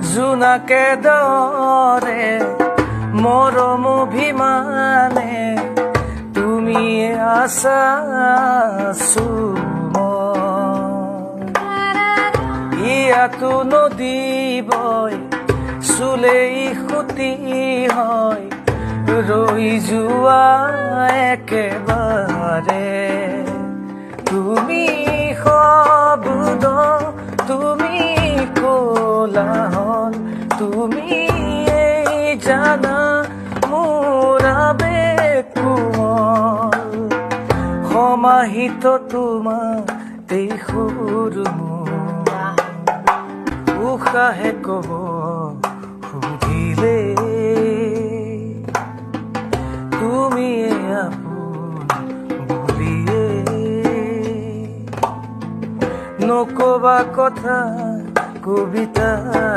জোনাকে দৰে মৰম অভিমানে তুমি আছা ইয়াতো নদী বয় চুলেই খুটি হয় ৰৈ যোৱা একেবাৰে তুমি শব্দ তুমি কোলাহল তুমি এই জানা মোৰ আবেগ কোমল সমাহিত তোমাতেই সুৰ উশাহে কব সুধিলে তুমি আপোন বুলিয়ে নকবা কথা কবিতা